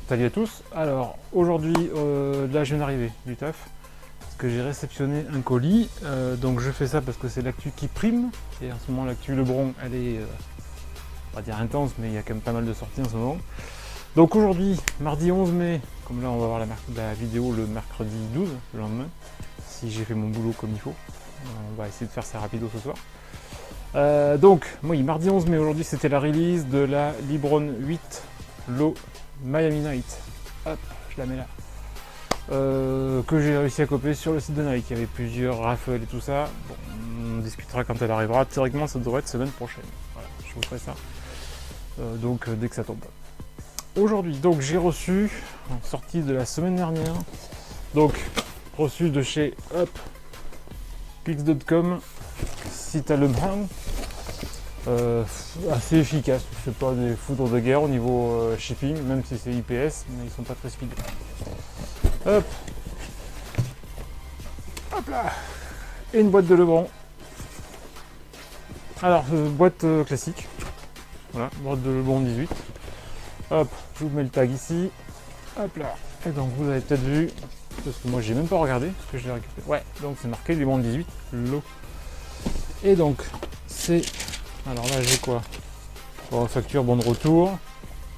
Salut à tous. Alors aujourd'hui, là je viens d'arriver du taf parce que j'ai réceptionné un colis. Donc je fais ça parce que c'est l'actu qui prime. Et en ce moment l'actu Lebron, elle est, on va dire intense, mais il y a quand même pas mal de sorties en ce moment. Donc aujourd'hui, mardi 11 mai, comme là on va voir la vidéo le mercredi 12, le lendemain, si j'ai fait mon boulot comme il faut. On va essayer de faire ça rapido ce soir. Donc, oui, mardi 11 mai, aujourd'hui c'était la release de la Libron 8 Low Miami Night. Hop, je la mets là. Que j'ai réussi à copier sur le site de Nike. Il y avait plusieurs raffles et tout ça. Bon, on discutera quand elle arrivera. Théoriquement, ça devrait être semaine prochaine. Voilà, je vous ferai ça. Donc, dès que ça tombe. Aujourd'hui, donc j'ai reçu, en sortie de la semaine dernière, donc reçu de chez Kicks.com, site allemand. Assez efficace, c'est pas des foudres de guerre au niveau shipping, même si c'est IPS, mais ils sont pas très speed. Hop, hop là, et une boîte de Lebron. Alors, boîte classique, voilà, boîte de Lebron 18. Hop, je vous mets le tag ici, hop là. Et donc vous avez peut-être vu, parce que moi j'ai même pas regardé, parce que je l'ai récupéré. Ouais, donc c'est marqué Lebron 18, l'eau. Et donc, c'est... Alors là j'ai quoi? Bon, facture, bon de retour.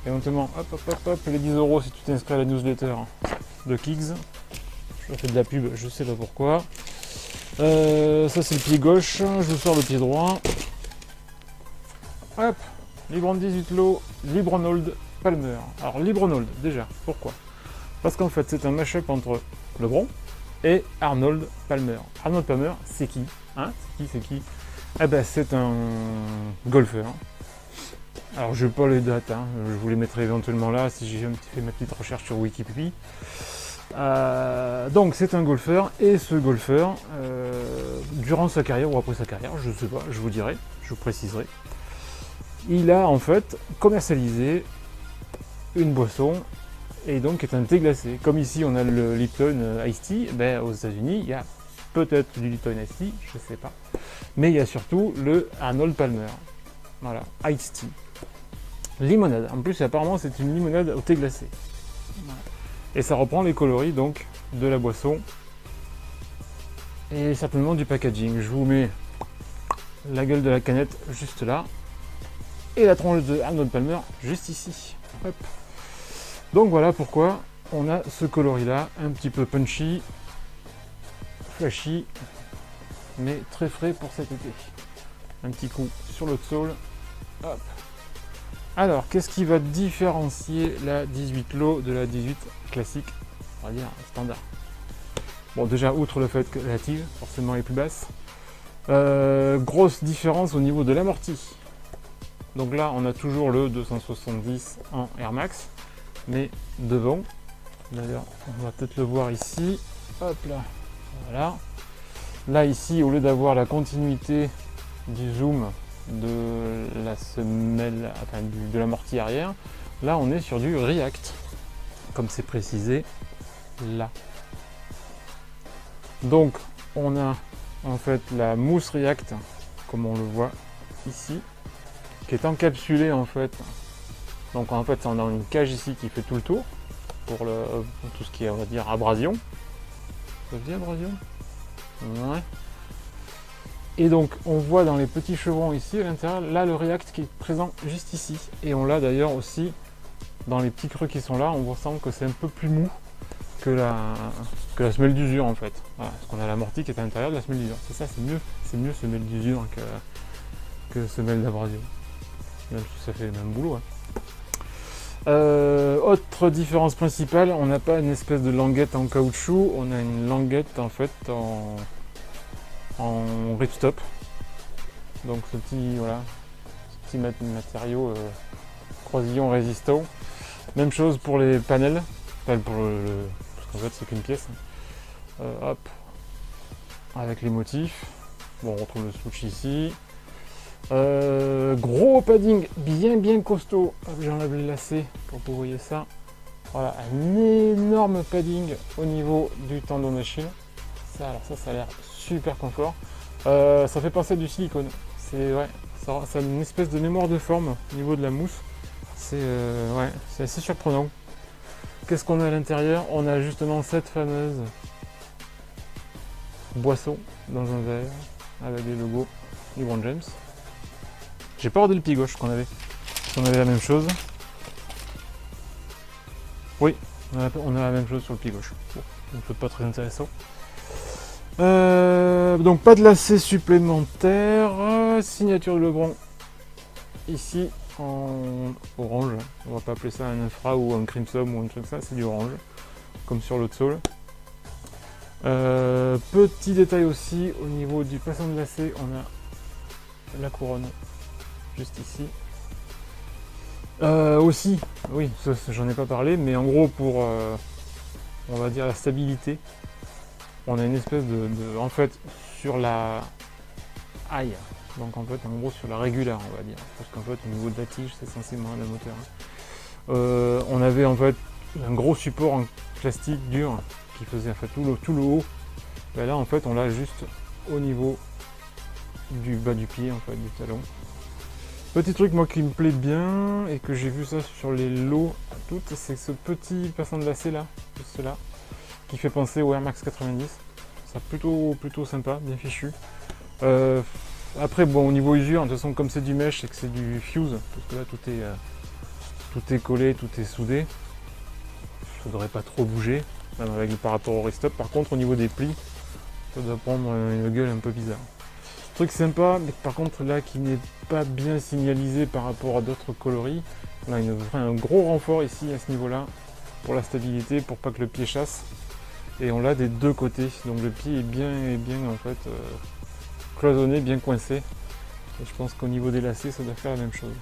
Éventuellement, hop, les 10 € si tu t'inscris à la newsletter de Kicks. Je fais de la pub, je sais pas pourquoi. Ça c'est le pied gauche, je vous sors le pied droit. Hop, Libron 18 Low, Libron Old Palmer. Alors Libron Old, déjà, pourquoi? Parce qu'en fait c'est un mashup entre Lebron et Arnold Palmer. Arnold Palmer, c'est qui? Hein? C'est qui? Eh ben c'est un golfeur. Alors je n'ai pas les dates, hein. Je vous les mettrai éventuellement là si j'ai fait ma petite recherche sur Wikipédia. Donc c'est un golfeur, et ce golfeur, durant sa carrière ou après sa carrière, je ne sais pas, je vous dirai, je vous préciserai, il a en fait commercialisé une boisson, et donc est un thé glacé. Comme ici on a le Lipton Iced Tea, ben, aux États-Unis il y a peut-être du Lipton Iced Tea, je ne sais pas. Mais il y a surtout le Arnold Palmer. Voilà, Iced Tea. Limonade. En plus, apparemment, c'est une limonade au thé glacé. Voilà. Et ça reprend les coloris donc de la boisson et certainement du packaging. Je vous mets la gueule de la canette juste là et la tronche de Arnold Palmer juste ici. Hop. Donc voilà pourquoi on a ce coloris là, un petit peu punchy, flashy, mais très frais pour cet été. Un petit coup sur le sole. Hop. Alors, qu'est-ce qui va différencier la 18 Low de la 18 classique, on va dire standard? Bon, déjà, outre le fait que la tige, forcément, est plus basse. Grosse différence au niveau de l'amorti. Donc là, on a toujours le 270 en Air Max, mais devant. D'ailleurs, on va peut-être le voir ici. Hop là, voilà. Là, ici, au lieu d'avoir la continuité du zoom de la semelle, enfin, de l'amorti arrière, là, on est sur du React, comme c'est précisé là. Donc, on a en fait la mousse React, comme on le voit ici, qui est encapsulée en fait. Donc, en fait, on a une cage ici qui fait tout le tour pour tout ce qui est, on va dire, abrasion. Ça se dit abrasion? Ouais. Et donc on voit dans les petits chevrons ici à l'intérieur, là le React qui est présent juste ici. Et on l'a d'ailleurs aussi dans les petits creux qui sont là, on ressent que c'est un peu plus mou que la semelle d'usure en fait. Voilà, parce qu'on a l'amorti qui est à l'intérieur de la semelle d'usure. C'est ça, c'est mieux semelle d'usure que semelle d'abrasion. Même si ça fait le même boulot. Hein. Autre différence principale, on n'a pas une espèce de languette en caoutchouc, on a une languette en fait en ripstop. Donc ce petit, voilà, ce petit matériau croisillon résistant. Même chose pour les panels, enfin parce qu'en fait c'est qu'une pièce. Hop, avec les motifs. Bon, on retrouve le switch ici. Gros padding bien costaud. J'enlève les lacets pour que vous voyez ça. Voilà, un énorme padding au niveau du tendon d'Achille. Ça a l'air super confort. Ça fait penser à du silicone. C'est ouais, ça a une espèce de mémoire de forme au niveau de la mousse. C'est assez surprenant. qu'est-ce qu'on a à l'intérieur? On a justement cette fameuse boisson dans un verre avec les logos LeBron James. J'ai pas regardé le pied gauche qu'on avait. On avait la même chose. Oui, on a la même chose sur le pied gauche. Bon, donc c'est pas très intéressant. Donc pas de lacet supplémentaire. Signature de LeBron ici en orange. On va pas appeler ça un infra ou un crimson ou un truc comme ça, c'est du orange, comme sur l'autre sole. Petit détail aussi au niveau du passant de lacet, on a la couronne juste ici. Aussi, oui, ça, j'en ai pas parlé, mais en gros pour on va dire la stabilité, on a une espèce en fait sur la aille, donc en fait en gros sur la régulière on va dire, parce qu'en fait au niveau de la tige c'est censément la moteur. On avait en fait un gros support en plastique dur qui faisait en fait tout le haut. Ben là en fait on l'a juste au niveau du bas du pied en fait, du talon. Petit truc moi qui me plaît bien et que j'ai vu ça sur les lots toutes, c'est ce petit passant de lacet là, juste là, qui fait penser au Air Max 90. C'est plutôt sympa, bien fichu. Après bon au niveau usure, de toute façon comme c'est du mesh et que c'est du fuse, parce que là tout est collé, tout est soudé, ça ne devrait pas trop bouger, même avec par rapport au restop. Par contre au niveau des plis, ça doit prendre une gueule un peu bizarre. Truc sympa, mais par contre là qui n'est pas bien signalisé par rapport à d'autres coloris, on a un gros renfort ici à ce niveau là pour la stabilité, pour pas que le pied chasse, et on l'a des deux côtés, donc le pied est bien en fait cloisonné, bien coincé, et je pense qu'au niveau des lacets ça doit faire la même chose.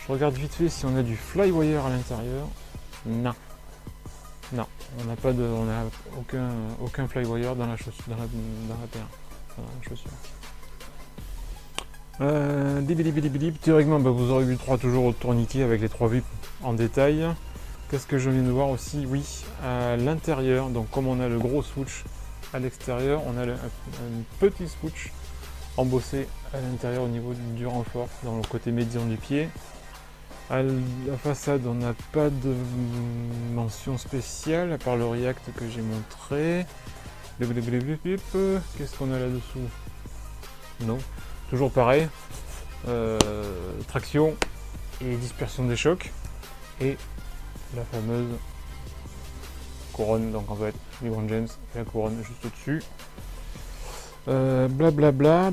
Je regarde vite fait si on a du flywire à l'intérieur. Non, on n'a pas on a aucun flywire dans la chaussure, dans la paire, dans la chaussure. Théoriquement vous aurez eu le 3 toujours au tourniquet avec les 3 vips en détail. Qu'est-ce que je viens de voir aussi? Oui, à l'intérieur, donc comme on a le gros switch à l'extérieur, on a un petit switch embossé à l'intérieur au niveau du renfort, dans le côté médian du pied. À la façade on n'a pas de mention spéciale à part le React que j'ai montré. Qu'est-ce qu'on a là-dessous? Non. Toujours pareil, traction et dispersion des chocs, et la fameuse couronne, donc en fait LeBron James et la couronne juste au-dessus. Blablabla.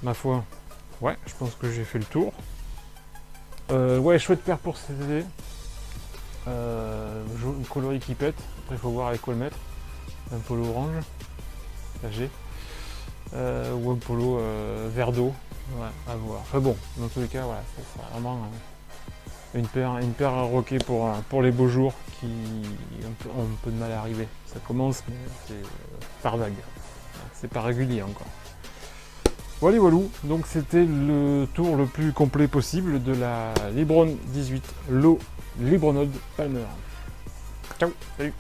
Ma foi, ouais, je pense que j'ai fait le tour. Ouais, chouette paire pour cet été. Une coloris qui pète, après il faut voir avec quoi le mettre. Un polo orange, là j'ai. Ou un polo vert d'eau, ouais, à voir. Enfin bon, dans tous les cas, voilà, c'est vraiment une paire à rocker pour les beaux jours qui ont un peu de mal à arriver. Ça commence, mais c'est par vague. C'est pas régulier encore. Voilà, donc c'était le tour le plus complet possible de la LeBron 18 Low LeBronod Palmer. Ciao, salut.